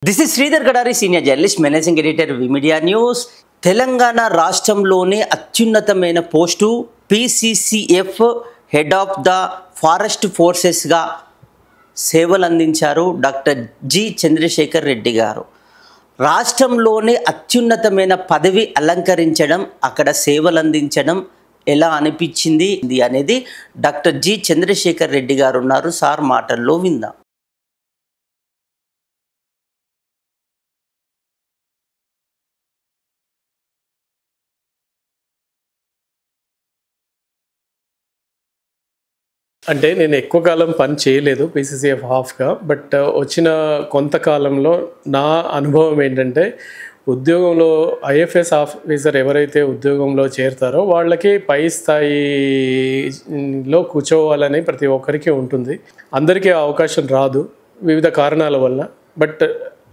This is Sridhar Gadari, senior journalist, managing editor, Vmedia news. Telangana రాష్ట్రంలోని అత్యున్నతమైన post PCCF head of the forest ఫోర్సెస్గా సేవలు అందించారు డాక్టర్ జి చంద్రశేఖర్ రెడ్డి గారు. రాష్ట్రంలోని అత్యున్నతమైన పదవి అలంకరించడం, అక్కడ సేవలు అందించడం ఎలా అనిపించింది అనేది డాక్టర్ జి చంద్రశేఖర్ రెడ్డి గారు ఉన్నారు. సార్ మాటల్లో విందాం. అంటే నేను ఎక్కువ కాలం పని చేయలేదు PCCF హాఫ్గా. బట్ వచ్చిన కొంతకాలంలో నా అనుభవం ఏంటంటే, ఉద్యోగంలో IFS ఆఫీసర్ ఎవరైతే ఉద్యోగంలో చేరుతారో వాళ్ళకి పై స్థాయిలో కూర్చోవాలని ప్రతి ఒక్కరికి ఉంటుంది. అందరికీ అవకాశం రాదు వివిధ కారణాల వల్ల. బట్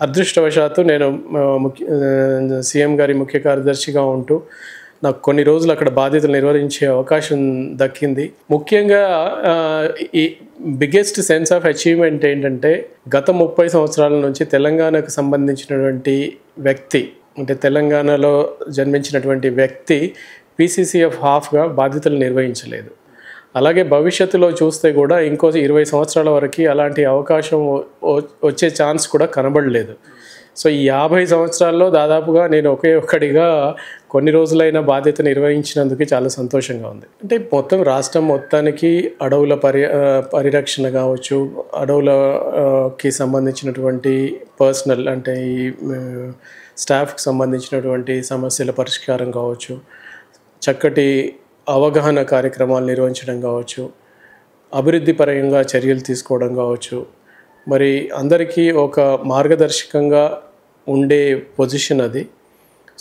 అదృష్టవశాత్తు నేను సీఎం గారి ముఖ్య కార్యదర్శిగా ఉంటూ నాకు కొన్ని రోజులు అక్కడ బాధ్యతలు నిర్వహించే అవకాశం దక్కింది. ముఖ్యంగా ఈ బిగ్గెస్ట్ సెన్స్ ఆఫ్ అచీవ్మెంట్ ఏంటంటే, గత 30 సంవత్సరాల నుంచి తెలంగాణకు సంబంధించినటువంటి వ్యక్తి, అంటే తెలంగాణలో జన్మించినటువంటి వ్యక్తి PCCF హాఫ్గా బాధ్యతలు నిర్వహించలేదు. అలాగే భవిష్యత్తులో చూస్తే కూడా ఇంకో 20 సంవత్సరాల వరకు అలాంటి అవకాశం వచ్చే ఛాన్స్ కూడా కనబడలేదు. సో ఈ 50 సంవత్సరాల్లో దాదాపుగా నేను ఒకే ఒక్కడిగా కొన్ని రోజులైన బాధ్యత నిర్వహించినందుకు చాలా సంతోషంగా ఉంది. అంటే మొత్తం రాష్ట్రం మొత్తానికి అడవుల పరిరక్షణ కావచ్చు, అడవులకి సంబంధించినటువంటి పర్సనల్ అంటే ఈ స్టాఫ్కి సంబంధించినటువంటి సమస్యల పరిష్కారం కావచ్చు, చక్కటి అవగాహన కార్యక్రమాలు నిర్వహించడం కావచ్చు, అభివృద్ధి పరంగా చర్యలు తీసుకోవడం కావచ్చు, మరి అందరికీ ఒక మార్గదర్శకంగా ఉండే పొజిషన్ అది.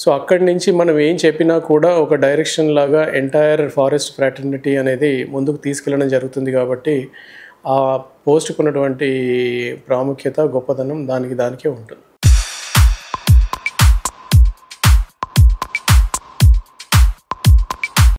సో అక్కడి నుంచి మనం ఏం చెప్పినా కూడా ఒక డైరెక్షన్ లాగా ఎంటైర్ ఫారెస్ట్ ఫ్రాటర్నిటీ అనేది ముందుకు తీసుకెళ్ళడం జరుగుతుంది. కాబట్టి ఆ పోస్టుకున్నటువంటి ప్రాముఖ్యత, గొప్పతనం దానికే ఉంటుంది.